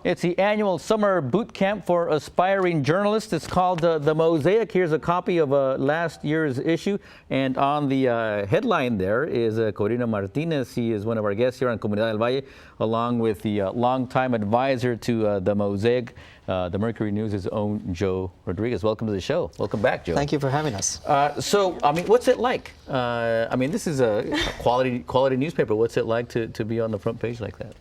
It's the annual summer boot camp for aspiring journalists. It's called the Mosaic. Here's a copy of last year's issue. And on the headline there is Corina Martinez. He is one of our guests here on Comunidad del Valle, along with the longtime advisor to the Mosaic, the Mercury News' own Joe Rodriguez. Welcome to the show. Welcome back, Joe. Thank you for having us. So, I mean, what's it like? I mean, this is a quality newspaper. What's it like to be on the front page like that?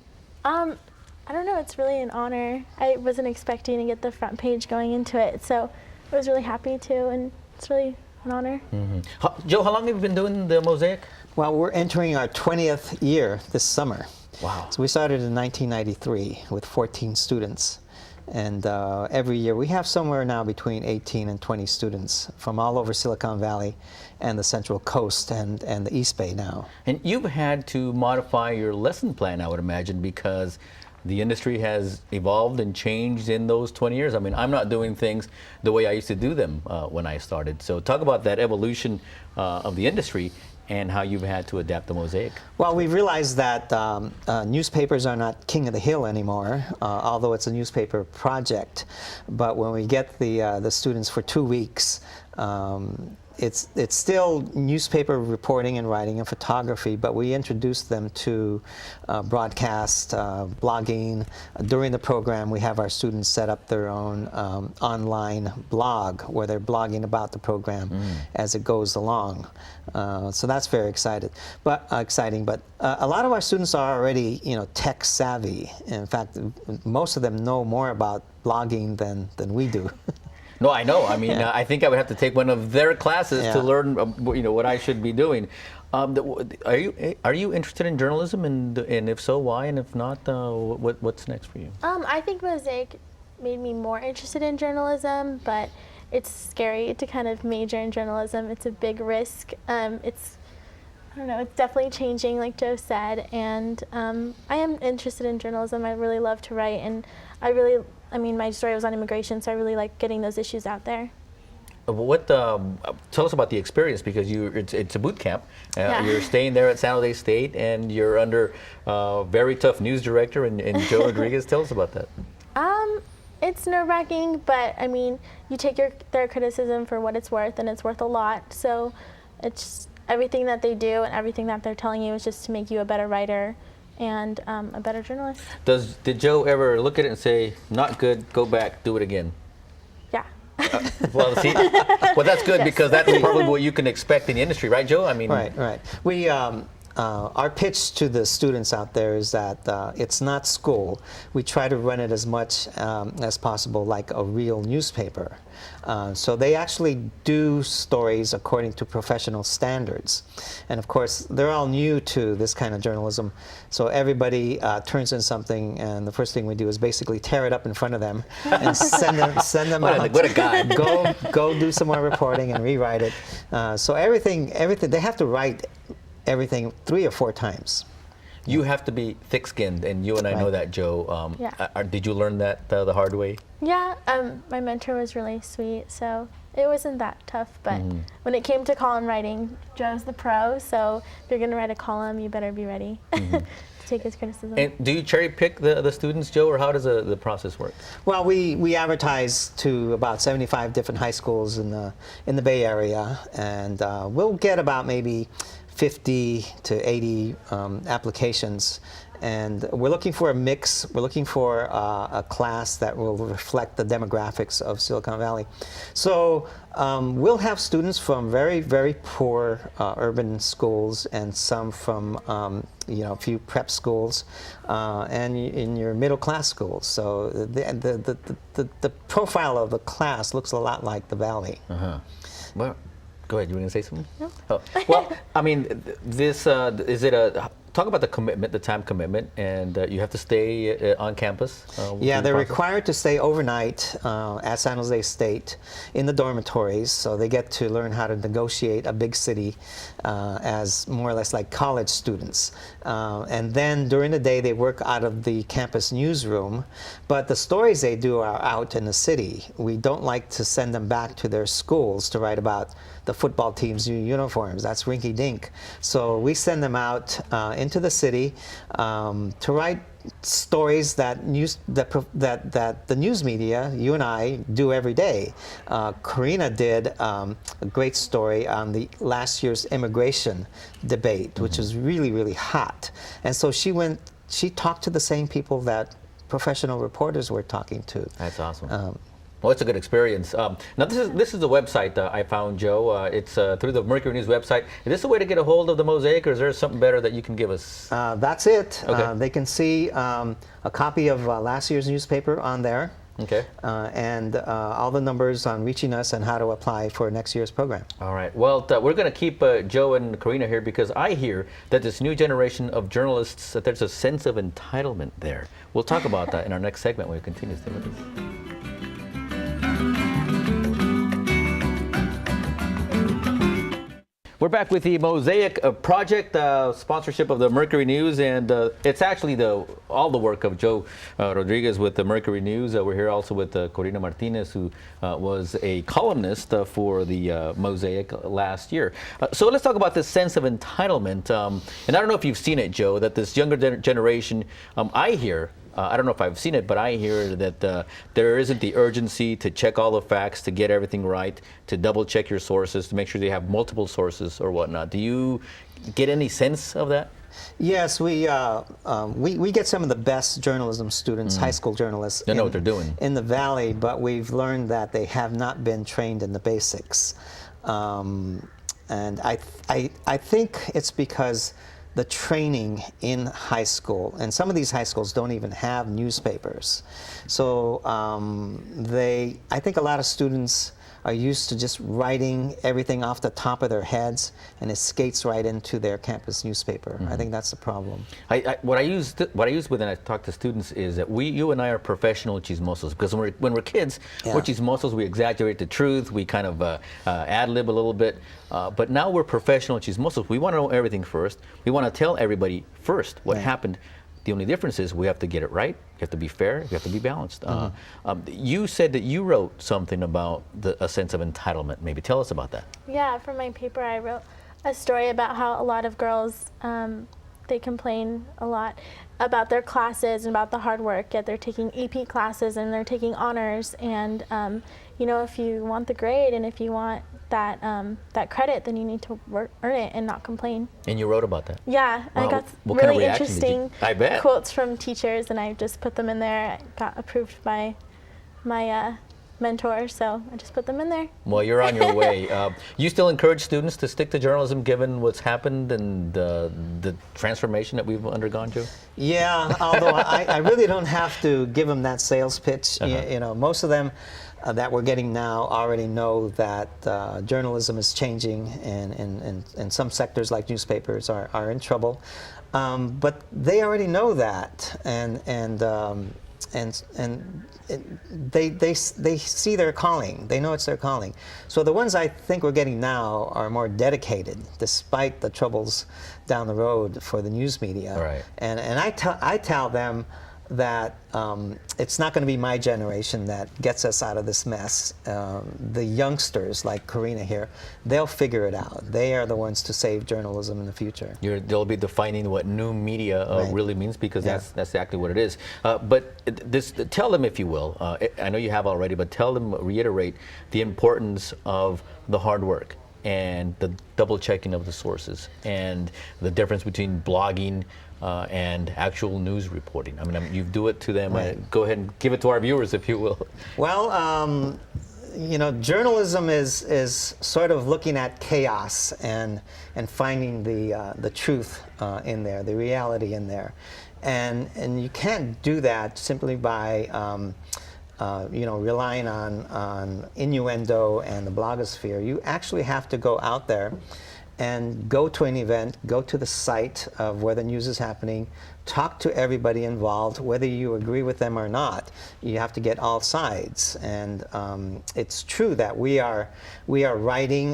I don't know, it's really an honor. I wasn't expecting to get the front page going into it, so I was really happy to, and it's really an honor. Mm-hmm. Joe, how long have you been doing the Mosaic? Well, we're entering our 20th year this summer. Wow. So we started in 1993 with 14 students. And every year we have somewhere now between 18 and 20 students from all over Silicon Valley and the Central Coast and the East Bay now. And you've had to modify your lesson plan, I would imagine, because the industry has evolved and changed in those 20 years. I mean, I'm not doing things the way I used to do them when I started. So talk about that evolution of the industry and how you've had to adapt the Mosaic. Well, we've realized that newspapers are not king of the hill anymore, although it's a newspaper project. But when we get the students for 2 weeks, it's still newspaper reporting and writing and photography, but we introduce them to broadcast, blogging. During the program, we have our students set up their own online blog where they're blogging about the program as it goes along. So that's very exciting. But a lot of our students are already, tech savvy. In fact, most of them know more about blogging than we do. No, I know. I mean, I think I would have to take one of their classes to learn, what I should be doing. Are you interested in journalism, and if so, why? And if not, what's next for you? I think Mosaic made me more interested in journalism, but it's scary to kind of major in journalism. It's a big risk. I don't know, it's definitely changing, like Joe said, and I am interested in journalism. I really love to write, and my story was on immigration, so I really like getting those issues out there. Tell us about the experience, because it's a boot camp. You're staying there at San Jose State, and you're under very tough news director and Joe Rodriguez. Tell us about that. It's nerve-wracking, but I mean, you take their criticism for what it's worth, and it's worth a lot. So it's just everything that they do and everything that they're telling you is just to make you a better writer and a better journalist. Did Joe ever look at it and say, not good, go back, do it again? Yeah. Well, that's good, because that's probably what you can expect in the industry, right, Joe? I mean, right. We our pitch to the students out there is that it's not school. We try to run it as much as possible like a real newspaper. So they actually do stories according to professional standards. And of course, they're all new to this kind of journalism. So everybody turns in something, and the first thing we do is basically tear it up in front of them and send them out. What a guy. Go do some more reporting and rewrite it. So everything, they have to write everything 3 or 4 times. You have to be thick-skinned, and you and I know that, Joe. Did you learn that the hard way? Yeah, my mentor was really sweet, so it wasn't that tough. But when it came to column writing, Joe's the pro, so if you're going to write a column, you better be ready to take his criticism. And do you cherry-pick the students, Joe, or how does the process work? Well, we advertise to about 75 different high schools in the Bay Area, and we'll get about maybe 50 to 80 applications, and we're looking for a mix. We're looking for a class that will reflect the demographics of Silicon Valley. So we'll have students from very, very poor urban schools, and some from a few prep schools, and in your middle class schools. So the profile of the class looks a lot like the Valley. Well, go ahead. You were going to say something? No. Oh. Well, I mean, this is it talk about the commitment, the time commitment, and you have to stay on campus. Yeah, they're required to stay overnight at San Jose State in the dormitories, so they get to learn how to negotiate a big city as more or less like college students. And then during the day they work out of the campus newsroom, but the stories they do are out in the city. We don't like to send them back to their schools to write about the football team's new uniforms. That's rinky-dink. So we send them out into the city to write stories that the news media, you and I, do every day. Karina did a great story on the last year's immigration debate, which was really, really hot. And so she talked to the same people that professional reporters were talking to. That's awesome. Well, it's a good experience. Now, this is the website I found, Joe. It's through the Mercury News website. Is this a way to get a hold of the Mosaic, or is there something better that you can give us? That's it. Okay. They can see a copy of last year's newspaper on there. Okay. And all the numbers on reaching us and how to apply for next year's program. All right. Well, we're going to keep Joe and Karina here because I hear that this new generation of journalists, that there's a sense of entitlement there. We'll talk about that in our next segment when we continue. Stay with us. We're back with the Mosaic Project, sponsorship of the Mercury News, and it's actually all the work of Joe Rodriguez with the Mercury News. We're here also with Corina Martinez, who was a columnist for the Mosaic last year. So let's talk about this sense of entitlement. And I don't know if you've seen it, Joe, that this younger generation, I hear, I don't know if I've seen it, but I hear that there isn't the urgency to check all the facts, to get everything right, to double check your sources, to make sure they have multiple sources or whatnot. Do you get any sense of that? Yes, we get some of the best journalism students, high school journalists. They know what they're doing. In the Valley, but we've learned that they have not been trained in the basics. And I think it's because the training in high school, and some of these high schools don't even have newspapers. So I think a lot of students are used to just writing everything off the top of their heads, and it skates right into their campus newspaper. I think that's the problem. What I use when I talk to students is that you and I are professional chismosos, because when we're kids, we're chismosos. We exaggerate the truth. We kind of ad-lib a little bit. But now we're professional chismosos. We want to know everything first. We want to tell everybody first what happened. The only difference is we have to get it right. You have to be fair. You have to be balanced. You said that you wrote something about a sense of entitlement. Maybe tell us about that. Yeah, for my paper, I wrote a story about how a lot of girls, they complain a lot about their classes and about the hard work, yet they're taking AP classes and they're taking honors. And, you know, if you want the grade and if you want that credit, then you need to earn it and not complain. And you wrote about that? Yeah, Wow. I got What kind of really reaction did you- interesting I bet. quotes from teachers, and I just put them in there. I got approved by my mentor, so I just put them in there. Well, you're on your way. You still encourage students to stick to journalism given what's happened and the transformation that we've undergone, Joe? Yeah, although I really don't have to give them that sales pitch. You know, most of them that we're getting now already know that journalism is changing, and some sectors like newspapers are in trouble. But they already know that, and they see their calling. They know it's their calling. So the ones I think we're getting now are more dedicated, despite the troubles down the road for the news media. Right. And I tell them that it's not going to be my generation that gets us out of this mess. The youngsters, like Karina here, they'll figure it out. They are the ones to save journalism in the future. They'll be defining what new media really means, because that's exactly what it is. But tell them, if you will, I know you have already, but tell them, reiterate the importance of the hard work and the double checking of the sources and the difference between blogging and actual news reporting. I mean, you do it to them. Go ahead and give it to our viewers, if you will. Well, you know, journalism is sort of looking at chaos and finding the truth in there, the reality in there, and you can't do that simply by you know, relying on innuendo and the blogosphere. You actually have to go out there and go to an event, go to the site of where the news is happening, talk to everybody involved, whether you agree with them or not. You have to get all sides. And it's true that we are writing,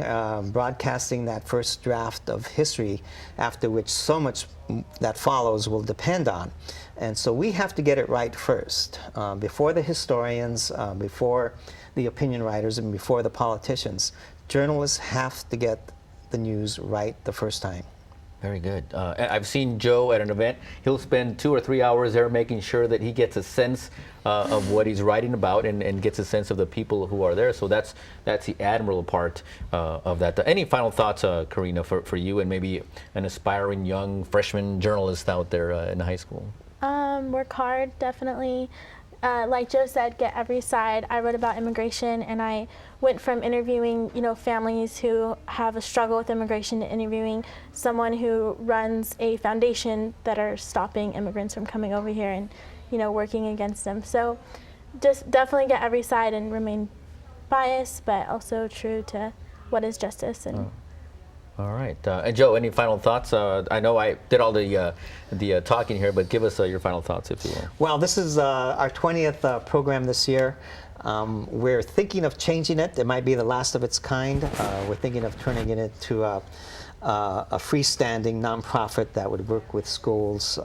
broadcasting that first draft of history, after which so much that follows will depend on. And so we have to get it right first, before the historians, before the opinion writers, and before the politicians. Journalists have to get the news right the first time. Very good. I've seen Joe at an event. He'll spend 2 or 3 hours there making sure that he gets a sense of what he's writing about and gets a sense of the people who are there. So that's the admirable part of that. Any final thoughts, Karina, for you and maybe an aspiring young freshman journalist out there in high school? Work hard, definitely. Like Joe said, get every side. I wrote about immigration, and I went from interviewing, families who have a struggle with immigration to interviewing someone who runs a foundation that are stopping immigrants from coming over here and, working against them. So just definitely get every side and remain biased, but also true to what is justice. And All right. And Joe, any final thoughts? I know I did all the talking here, but give us your final thoughts, if you will. Well, this is our 20th program this year. We're thinking of changing it. It might be the last of its kind. We're thinking of turning it into a freestanding nonprofit that would work with schools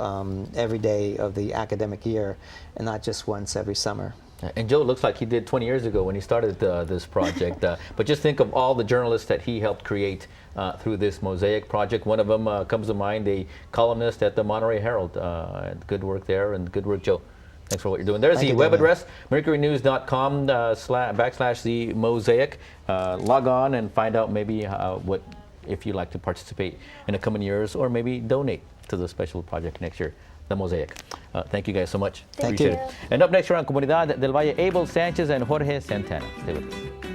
every day of the academic year and not just once every summer. And Joe looks like he did 20 years ago when he started this project. But just think of all the journalists that he helped create through this Mosaic project. One of them comes to mind, a columnist at the Monterey Herald. Good work there, and good work, Joe. Thanks for what you're doing. There's the web address, mercurynews.com /the Mosaic. Log on and find out maybe if you'd like to participate in the coming years, or maybe donate to the special project next year, the Mosaic. Thank you guys so much. Thank Appreciate you. it. And up next, we're on Comunidad del Valle, Abel Sanchez and Jorge Santana. Stay with us.